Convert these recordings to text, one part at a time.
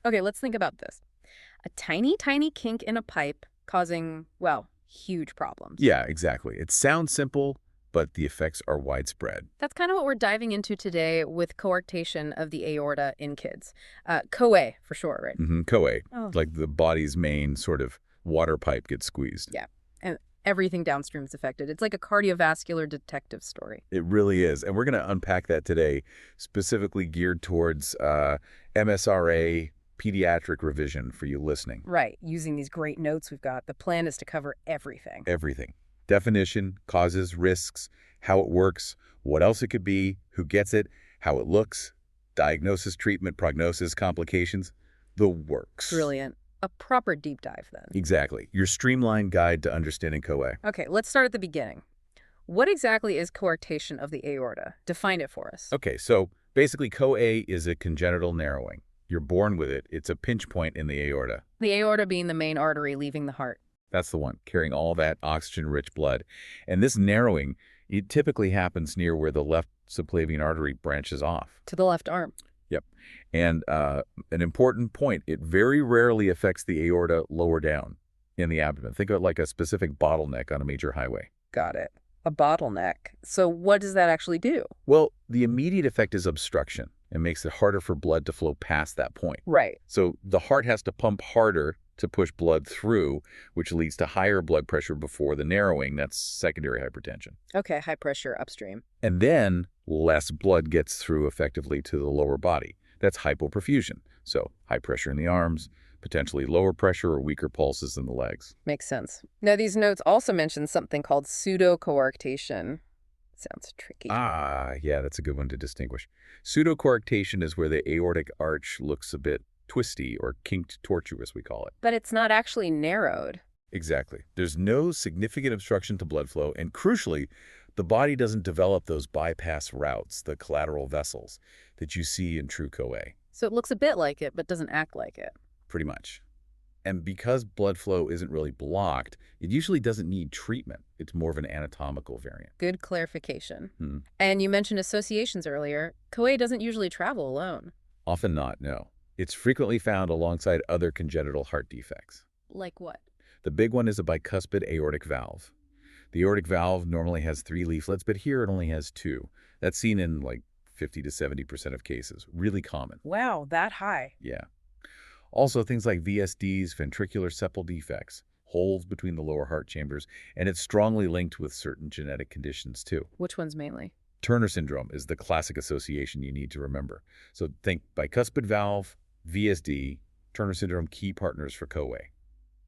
Okay, let's think about this. A tiny, tiny kink in a pipe causing, well, huge problems. Yeah, exactly. It sounds simple, but the effects are widespread. That's kind of what we're diving into today with coarctation of the aorta in kids. CoA, for sure, right? CoA, Oh. like the body's main sort of water pipe gets squeezed. Yeah, and everything downstream is affected. It's like a cardiovascular detective story. It really is. And we're going to unpack that today, specifically geared towards MSRA pediatric revision for you listening. Right, using these great notes we've got, the plan is to cover everything. Everything. Definition, causes, risks, how it works, what else it could be, who gets it, how it looks, diagnosis, treatment, prognosis, complications, the works. Brilliant. A proper deep dive, then. Exactly. Your streamlined guide to understanding CoA. Okay, let's start at the beginning. What exactly is coarctation of the aorta? Define it for us. Okay, so basically CoA is a congenital narrowing. You're born with it. It's a pinch point in the aorta. The aorta being the main artery leaving the heart. That's the one, carrying all that oxygen-rich blood. And this narrowing, it typically happens near where the left subclavian artery branches off. To the left arm. Yep. And an important point, it very rarely affects the aorta lower down in the abdomen. Think of it like a specific bottleneck on a major highway. Got it. A bottleneck. So what does that actually do? Well, the immediate effect is obstruction. It makes it harder for blood to flow past that point. Right. So the heart has to pump harder to push blood through, which leads to higher blood pressure before the narrowing. That's secondary hypertension. Okay, high pressure upstream. And then less blood gets through effectively to the lower body. That's hypoperfusion. So high pressure in the arms, potentially lower pressure or weaker pulses in the legs. Makes sense. Now, these notes also mention something called pseudocoarctation. Sounds tricky. Yeah, that's a good one to distinguish. Pseudocoarctation is where the aortic arch looks a bit twisty or kinked tortuous, we call it. But it's not actually narrowed. Exactly. There's no significant obstruction to blood flow, and crucially, the body doesn't develop those bypass routes, the collateral vessels, that you see in true CoA. So it looks a bit like it, but doesn't act like it. Pretty much. And because blood flow isn't really blocked, it usually doesn't need treatment. It's more of an anatomical variant. Good clarification. And you mentioned associations earlier. CoA doesn't usually travel alone. Often not, no. It's frequently found alongside other congenital heart defects. Like what? The big one is a bicuspid aortic valve. The aortic valve normally has 3 leaflets, but here it only has 2. That's seen in like 50 to 70% of cases. Really common. Wow, that high. Yeah. Also, things like VSDs, ventricular sepal defects, holes between the lower heart chambers, and it's strongly linked with certain genetic conditions too. Which ones mainly? Turner syndrome is the classic association you need to remember. So think bicuspid valve, VSD, Turner syndrome, key partners for CoA.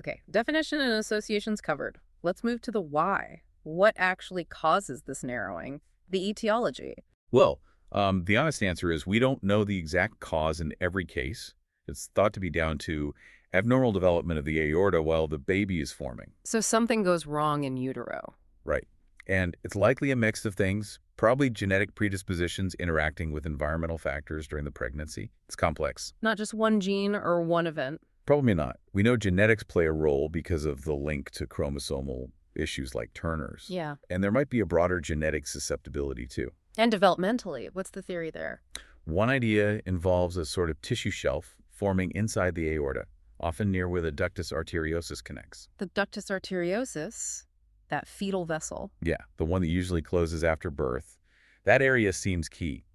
Okay, definition and associations covered. Let's move to the why. What actually causes this narrowing? The etiology. Well, the honest answer is we don't know the exact cause in every case. It's thought to be down to abnormal development of the aorta while the baby is forming. So something goes wrong in utero. Right. And it's likely a mix of things, probably genetic predispositions interacting with environmental factors during the pregnancy. It's complex. Not just one gene or one event. Probably not. We know genetics play a role because of the link to chromosomal issues like Turner's. Yeah. And there might be a broader genetic susceptibility too. And developmentally, what's the theory there? One idea involves a sort of tissue shelf forming inside the aorta, often near where the ductus arteriosus connects. The ductus arteriosus, that fetal vessel. Yeah, the one that usually closes after birth. That area seems key.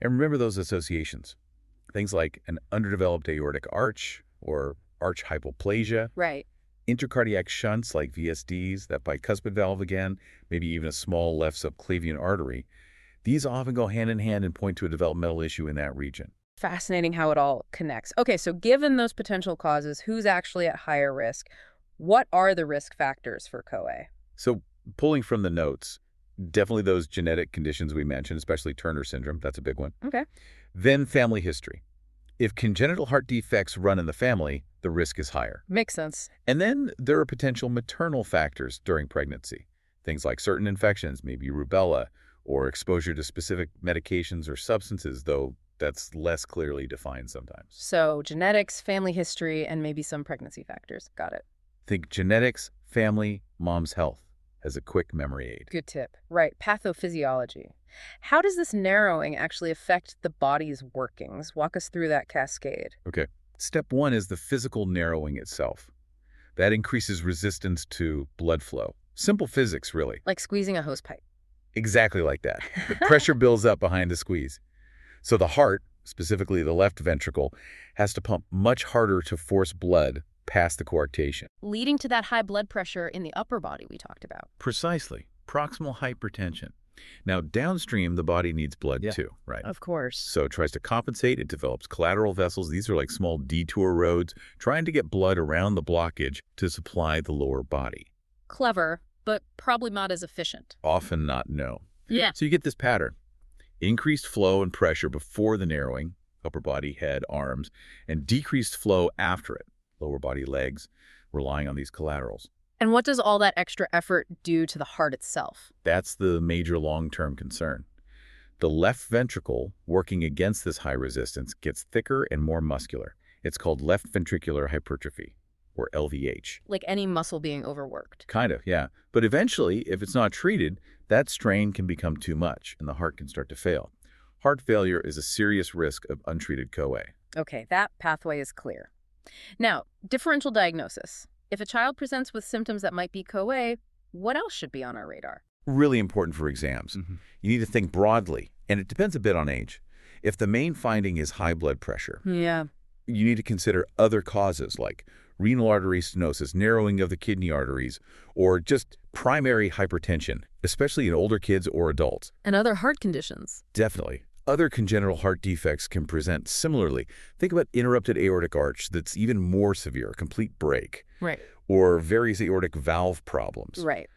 And remember those associations. Things like an underdeveloped aortic arch or arch hypoplasia. Right. Intracardiac shunts like VSDs, that bicuspid valve again, maybe even a small left subclavian artery. These often go hand in hand and point to a developmental issue in that region. Fascinating how it all connects. Okay, so given those potential causes, who's actually at higher risk? What are the risk factors for CoA? So pulling from the notes, definitely those genetic conditions we mentioned, especially Turner syndrome, that's a big one. Okay. Then family history. If congenital heart defects run in the family, the risk is higher. Makes sense. And then there are potential maternal factors during pregnancy. Things like certain infections, maybe rubella, or exposure to specific medications or substances, though that's less clearly defined sometimes. So genetics, family history, and maybe some pregnancy factors. Got it. Think genetics, family, mom's health as a quick memory aid. Good tip. Right. Pathophysiology. How does this narrowing actually affect the body's workings? Walk us through that cascade. Okay, Step one is the physical narrowing itself. That increases resistance to blood flow. Simple physics, really. Like squeezing a hosepipe. Exactly like that. The pressure builds up behind the squeeze. So the heart, specifically the left ventricle, has to pump much harder to force blood past the coarctation. Leading to that high blood pressure in the upper body we talked about. Precisely. Proximal hypertension. Now, downstream, the body needs blood too, right? Of course. So it tries to compensate. It develops collateral vessels. These are like small detour roads, trying to get blood around the blockage to supply the lower body. Clever, but probably not as efficient. Often not, no. Yeah. So you get this pattern. Increased flow and pressure before the narrowing, upper body, head, arms, and decreased flow after it, lower body, legs, relying on these collaterals. And what does all that extra effort do to the heart itself? That's the major long-term concern. The left ventricle, working against this high resistance, gets thicker and more muscular. It's called left ventricular hypertrophy, or LVH. Like any muscle being overworked. Kind of, yeah. But eventually, if it's not treated, that strain can become too much, and the heart can start to fail. Heart failure is a serious risk of untreated CoA. Okay, that pathway is clear. Now, differential diagnosis. If a child presents with symptoms that might be CoA, what else should be on our radar? Really important for exams. You need to think broadly, and it depends a bit on age. If the main finding is high blood pressure, Yeah. you need to consider other causes like renal artery stenosis, narrowing of the kidney arteries, or just primary hypertension, especially in older kids or adults. And other heart conditions. Definitely. Other congenital heart defects can present similarly. Think about interrupted aortic arch that's even more severe, complete break. Right. Or various aortic valve problems. Right.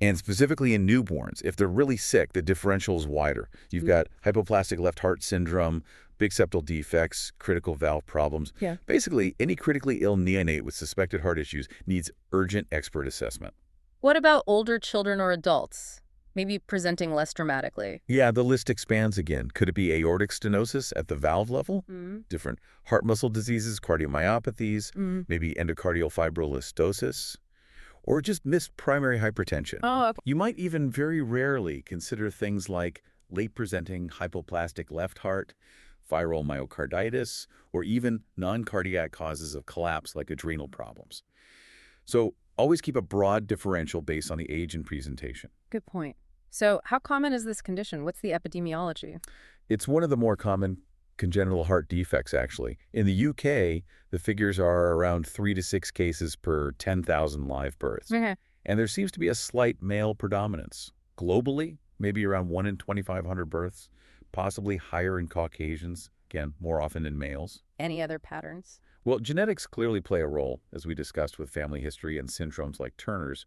And specifically in newborns, if they're really sick, the differential is wider. You've got hypoplastic left heart syndrome, big septal defects, critical valve problems. Yeah. Basically, any critically ill neonate with suspected heart issues needs urgent expert assessment. What about older children or adults? Maybe presenting less dramatically. Yeah, the list expands again. Could it be aortic stenosis at the valve level? Different heart muscle diseases, cardiomyopathies, maybe endocardial fibroelastosis, or just missed primary hypertension. Oh, okay. You might even very rarely consider things like late-presenting hypoplastic left heart, viral myocarditis, or even non-cardiac causes of collapse like adrenal problems. So always keep a broad differential based on the age and presentation. Good point. So how common is this condition? What's the epidemiology? It's one of the more common congenital heart defects, actually. In the UK, the figures are around 3 to 6 cases per 10,000 live births. Okay. And there seems to be a slight male predominance. Globally, maybe around 1 in 2,500 births, possibly higher in Caucasians, again, more often in males. Any other patterns? Well, genetics clearly play a role, as we discussed with family history and syndromes like Turner's.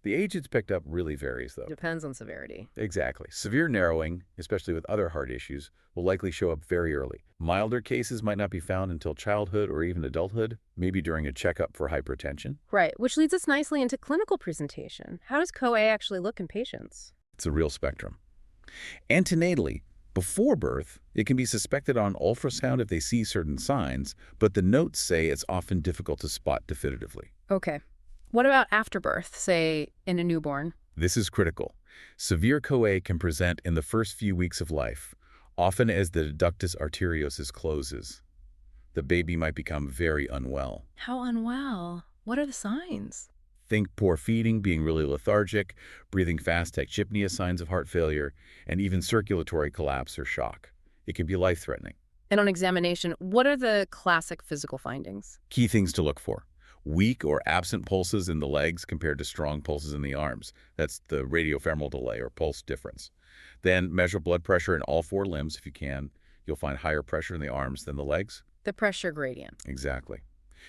The age it's picked up really varies, though. Depends on severity. Exactly. Severe narrowing, especially with other heart issues, will likely show up very early. Milder cases might not be found until childhood or even adulthood, maybe during a checkup for hypertension. Right, which leads us nicely into clinical presentation. How does CoA actually look in patients? It's a real spectrum. Antenatally, before birth, it can be suspected on ultrasound if they see certain signs, but the notes say it's often difficult to spot definitively. Okay. What about after birth, say in a newborn? This is critical. Severe CoA can present in the first few weeks of life, often as the ductus arteriosus closes. The baby might become very unwell. How unwell? What are the signs? Think poor feeding, being really lethargic, breathing fast, tachypnea, signs of heart failure, and even circulatory collapse or shock. It can be life-threatening. And on examination, what are the classic physical findings? Key things to look for. Weak or absent pulses in the legs compared to strong pulses in the arms. That's the radiofemoral delay or pulse difference. Then measure blood pressure in all 4 limbs if you can. You'll find higher pressure in the arms than the legs. The pressure gradient. Exactly.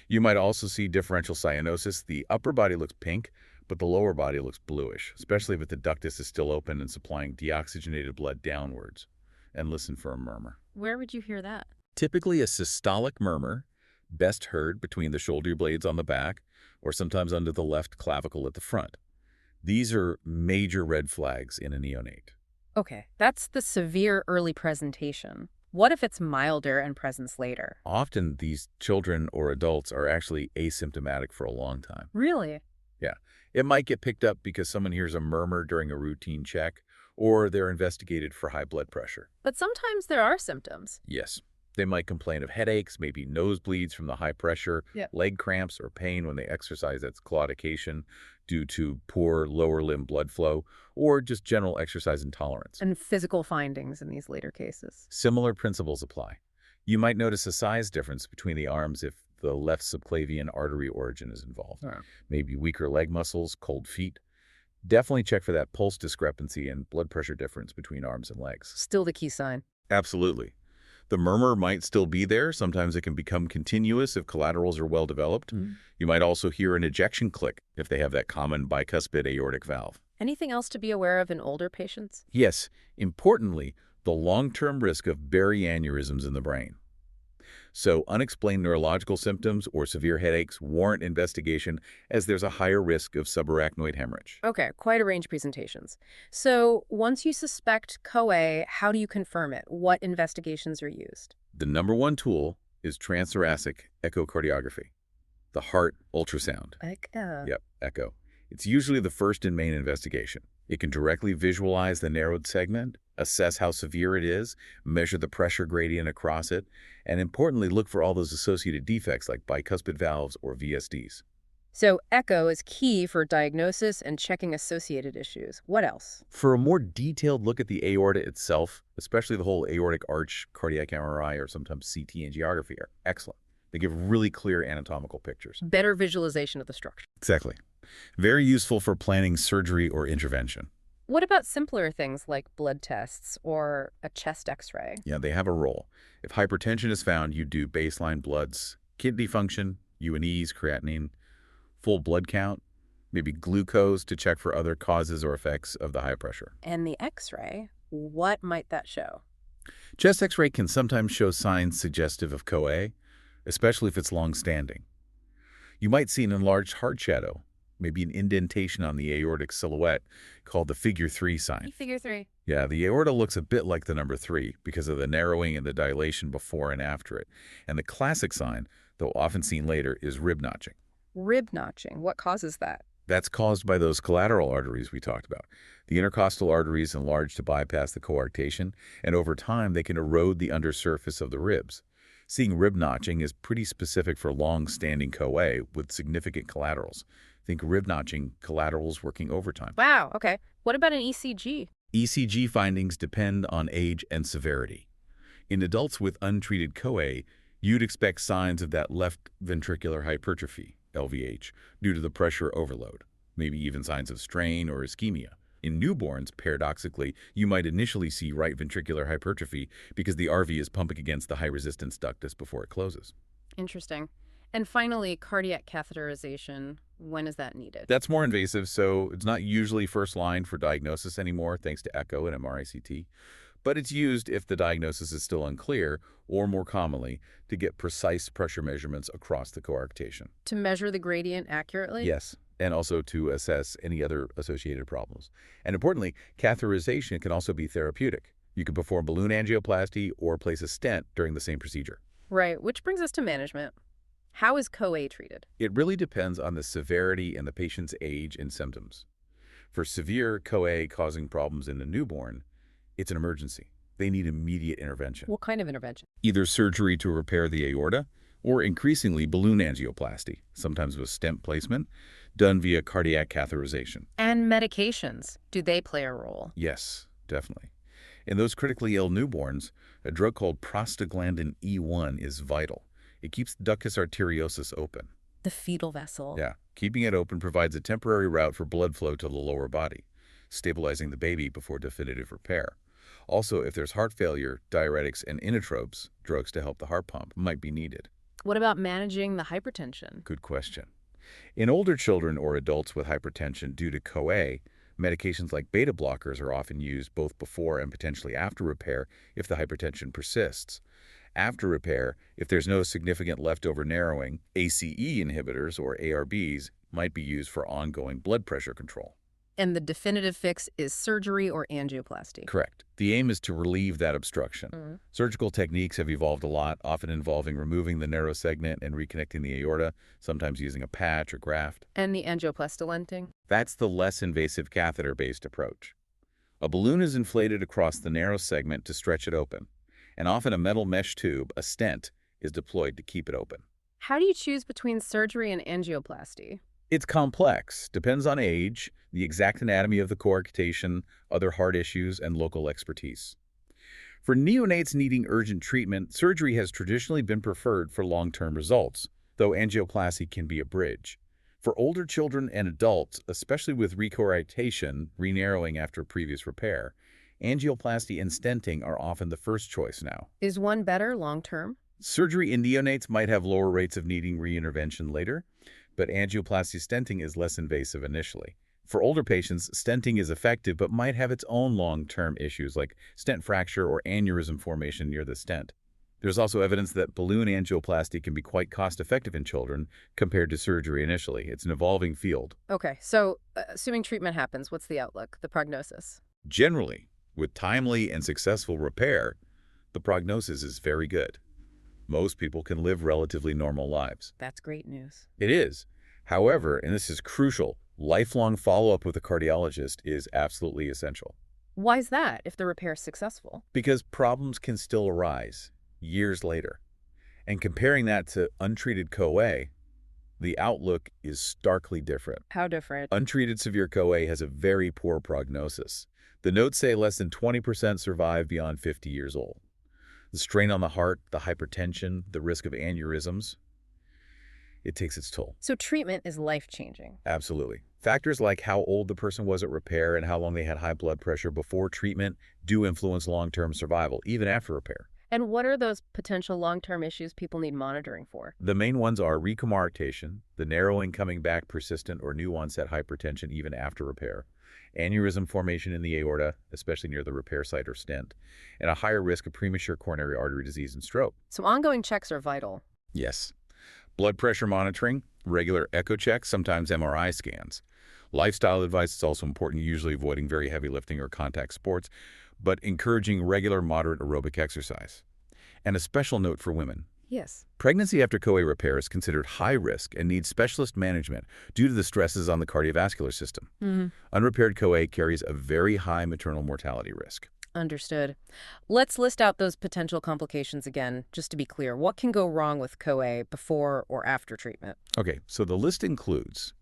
You might also see differential cyanosis. The upper body looks pink, but the lower body looks bluish, especially if the ductus is still open and supplying deoxygenated blood downwards. And listen for a murmur. Where would you hear that? Typically a systolic murmur, best heard between the shoulder blades on the back or sometimes under the left clavicle at the front. These are major red flags in a neonate. Okay, that's the severe early presentation. What if it's milder and presents later? Often these children or adults are actually asymptomatic for a long time. Really? Yeah. It might get picked up because someone hears a murmur during a routine check or they're investigated for high blood pressure. But sometimes there are symptoms. Yes. They might complain of headaches, maybe nosebleeds from the high pressure, Yeah. leg cramps, or pain when they exercise. That's claudication due to poor lower limb blood flow, or just general exercise intolerance. And physical findings in these later cases. Similar principles apply. You might notice a size difference between the arms if the left subclavian artery origin is involved. Right. Maybe weaker leg muscles, cold feet. Definitely check for that pulse discrepancy and blood pressure difference between arms and legs. Still the key sign. Absolutely. The murmur might still be there. Sometimes it can become continuous if collaterals are well developed. You might also hear an ejection click if they have that common bicuspid aortic valve. Anything else to be aware of in older patients? Yes, importantly, the long-term risk of baryaneurysms in the brain. So unexplained neurological symptoms or severe headaches warrant investigation, as there's a higher risk of subarachnoid hemorrhage. Okay, quite a range of presentations. So once you suspect CoA, how do you confirm it? What investigations are used? The number one tool is transthoracic echocardiography, the heart ultrasound. Yep, echo. It's usually the first and main investigation. It can directly visualize the narrowed segment, assess how severe it is, measure the pressure gradient across it, and importantly, look for all those associated defects like bicuspid valves or VSDs. So echo is key for diagnosis and checking associated issues. What else? For a more detailed look at the aorta itself, especially the whole aortic arch, cardiac MRI, or sometimes CT angiography are excellent. They give really clear anatomical pictures. Better visualization of the structure. Exactly. Very useful for planning surgery or intervention. What about simpler things like blood tests or a chest x-ray? Yeah, they have a role. If hypertension is found, you do baseline bloods, kidney function, UNEs, creatinine, full blood count, maybe glucose to check for other causes or effects of the high pressure. And the x-ray, what might that show? Chest x-ray can sometimes show signs suggestive of CoA, especially if it's long-standing. You might see an enlarged heart shadow, maybe an indentation on the aortic silhouette called the figure 3 sign. Figure 3. Yeah, the aorta looks a bit like the number 3 because of the narrowing and the dilation before and after it. And the classic sign, though often seen later, is rib notching. Rib notching, what causes that? That's caused by those collateral arteries we talked about. The intercostal arteries enlarge to bypass the coarctation, and over time they can erode the undersurface of the ribs. Seeing rib notching is pretty specific for long-standing CoA with significant collaterals. Think rib notching, collaterals working overtime. Wow, okay. What about an ECG? ECG findings depend on age and severity. In adults with untreated CoA, you'd expect signs of that left ventricular hypertrophy, LVH, due to the pressure overload, maybe even signs of strain or ischemia. In newborns, paradoxically, you might initially see right ventricular hypertrophy because the RV is pumping against the high-resistance ductus before it closes. Interesting. And finally, cardiac catheterization. When is that needed? That's more invasive, so it's not usually first line for diagnosis anymore, thanks to echo and MRI-CT. But it's used if the diagnosis is still unclear, or more commonly, to get precise pressure measurements across the coarctation. To measure the gradient accurately? Yes, and also to assess any other associated problems. And importantly, catheterization can also be therapeutic. You can perform balloon angioplasty or place a stent during the same procedure. Right, which brings us to management. How is CoA treated? It really depends on the severity and the patient's age and symptoms. For severe CoA causing problems in the newborn, it's an emergency. They need immediate intervention. What kind of intervention? Either surgery to repair the aorta, or increasingly balloon angioplasty, sometimes with stent placement, done via cardiac catheterization. And medications, do they play a role? Yes, definitely. In those critically ill newborns, a drug called prostaglandin E1 is vital. It keeps the ductus arteriosus open. The fetal vessel. Yeah, keeping it open provides a temporary route for blood flow to the lower body, stabilizing the baby before definitive repair. Also, if there's heart failure, diuretics and inotropes, drugs to help the heart pump, might be needed. What about managing the hypertension? Good question. In older children or adults with hypertension due to CoA, medications like beta blockers are often used both before and potentially after repair if the hypertension persists. After repair, if there's no significant leftover narrowing, ACE inhibitors or ARBs might be used for ongoing blood pressure control. And the definitive fix is surgery or angioplasty. Correct. The aim is to relieve that obstruction. Surgical techniques have evolved a lot, often involving removing the narrow segment and reconnecting the aorta, sometimes using a patch or graft. And the angioplastolenting? That's the less invasive catheter-based approach. A balloon is inflated across the narrow segment to stretch it open, and often a metal mesh tube, a stent, is deployed to keep it open. How do you choose between surgery and angioplasty? It's complex, depends on age, the exact anatomy of the coarctation, other heart issues, and local expertise. For neonates needing urgent treatment, surgery has traditionally been preferred for long-term results, though angioplasty can be a bridge. For older children and adults, especially with recoarctation, re-narrowing after previous repair, angioplasty and stenting are often the first choice now. Is one better long-term? Surgery in neonates might have lower rates of needing reintervention later, but angioplasty stenting is less invasive initially. For older patients, stenting is effective but might have its own long-term issues like stent fracture or aneurysm formation near the stent. There's also evidence that balloon angioplasty can be quite cost-effective in children compared to surgery initially. It's an evolving field. Okay, so assuming treatment happens, what's the outlook, the prognosis? Generally, with timely and successful repair, the prognosis is very good. Most people can live relatively normal lives. That's great news. It is. However, and this is crucial, lifelong follow-up with a cardiologist is absolutely essential. Why is that if the repair is successful? Because problems can still arise years later. And comparing that to untreated CoA, the outlook is starkly different. How different? Untreated severe CoA has a very poor prognosis. The notes say less than 20% survive beyond 50 years old. The strain on the heart, the hypertension, the risk of aneurysms, it takes its toll. So treatment is life-changing. Absolutely. Factors like how old the person was at repair and how long they had high blood pressure before treatment do influence long-term survival, even after repair. And what are those potential long-term issues people need monitoring for? The main ones are recoarctation, the narrowing coming back persistent or new onset hypertension even after repair, aneurysm formation in the aorta, especially near the repair site or stent, and a higher risk of premature coronary artery disease and stroke. So ongoing checks are vital. Yes. Blood pressure monitoring, regular echo checks, sometimes MRI scans. Lifestyle advice is also important, usually avoiding very heavy lifting or contact sports, but encouraging regular moderate aerobic exercise. And a special note for women. Yes. Pregnancy after CoA repair is considered high risk and needs specialist management due to the stresses on the cardiovascular system. Unrepaired CoA carries a very high maternal mortality risk. Understood. Let's list out those potential complications again, just to be clear. What can go wrong with CoA before or after treatment? Okay, so the list includes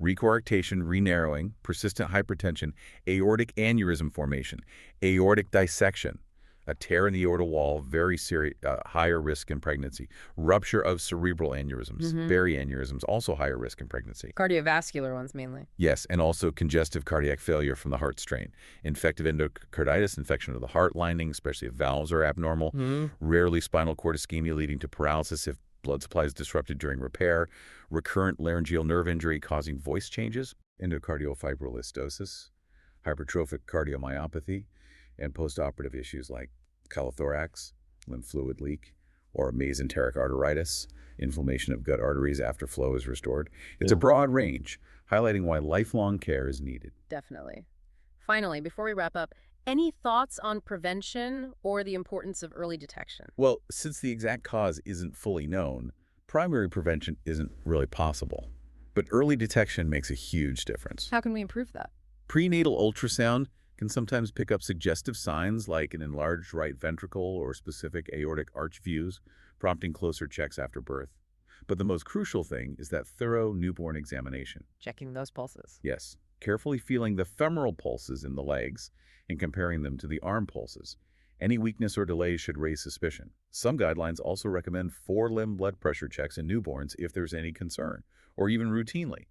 recoarctation, re-narrowing, persistent hypertension, aortic aneurysm formation, aortic dissection, a tear in the aorta wall, very serious, higher risk in pregnancy, rupture of cerebral aneurysms, aneurysms, also higher risk in pregnancy. Cardiovascular ones mainly. Yes, and also congestive cardiac failure from the heart strain, infective endocarditis, infection of the heart lining, especially if valves are abnormal, rarely spinal cord ischemia leading to paralysis if blood supply is disrupted during repair, recurrent laryngeal nerve injury causing voice changes, endocardial fibroelastosis, hypertrophic cardiomyopathy, and postoperative issues like chylothorax, lymph fluid leak, or mesenteric arteritis, inflammation of gut arteries after flow is restored. It's a broad range, highlighting why lifelong care is needed. Definitely. Finally, before we wrap up, any thoughts on prevention or the importance of early detection? Well, since the exact cause isn't fully known, primary prevention isn't really possible. But early detection makes a huge difference. How can we improve that? Prenatal ultrasound can sometimes pick up suggestive signs like an enlarged right ventricle or specific aortic arch views, prompting closer checks after birth. But the most crucial thing is that thorough newborn examination. Checking those pulses. Yes, carefully feeling the femoral pulses in the legs and comparing them to the arm pulses. Any weakness or delay should raise suspicion. Some guidelines also recommend forelimb blood pressure checks in newborns if there's any concern, or even routinely.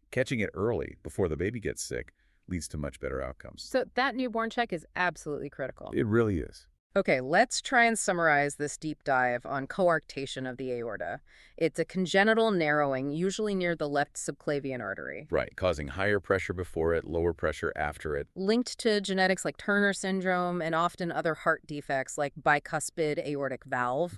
Catching it early, before the baby gets sick, leads to much better outcomes. So that newborn check is absolutely critical. It really is. Okay, let's try and summarize this deep dive on coarctation of the aorta. It's a congenital narrowing, usually near the left subclavian artery. Right, causing higher pressure before it, lower pressure after it. Linked to genetics like Turner syndrome and often other heart defects like bicuspid aortic valve.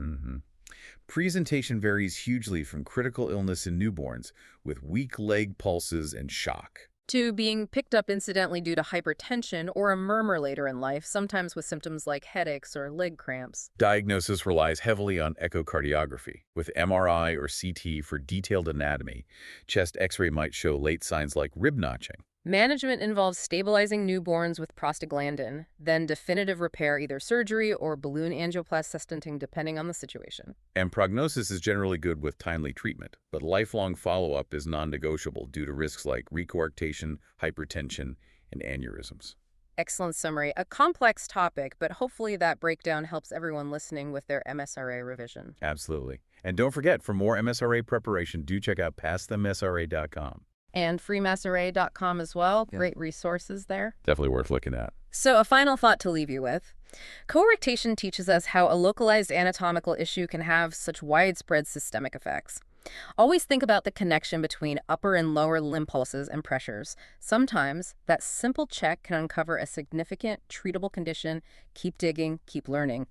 Presentation varies hugely from critical illness in newborns with weak leg pulses and shock, to being picked up incidentally due to hypertension or a murmur later in life, sometimes with symptoms like headaches or leg cramps. Diagnosis relies heavily on echocardiography, with MRI or CT for detailed anatomy. Chest X-ray might show late signs like rib notching. Management involves stabilizing newborns with prostaglandin, then definitive repair, either surgery or balloon angioplasty stenting, depending on the situation. And prognosis is generally good with timely treatment, but lifelong follow-up is non-negotiable due to risks like recoarctation, hypertension, and aneurysms. Excellent summary. A complex topic, but hopefully that breakdown helps everyone listening with their MSRA revision. Absolutely. And don't forget, for more MSRA preparation, do check out PassTheMSRA.com. And freemasra.com as well. Yeah. Great resources there. Definitely worth looking at. So a final thought to leave you with. Coarctation teaches us how a localized anatomical issue can have such widespread systemic effects. Always think about the connection between upper and lower limb pulses and pressures. Sometimes that simple check can uncover a significant, treatable condition. Keep digging, keep learning.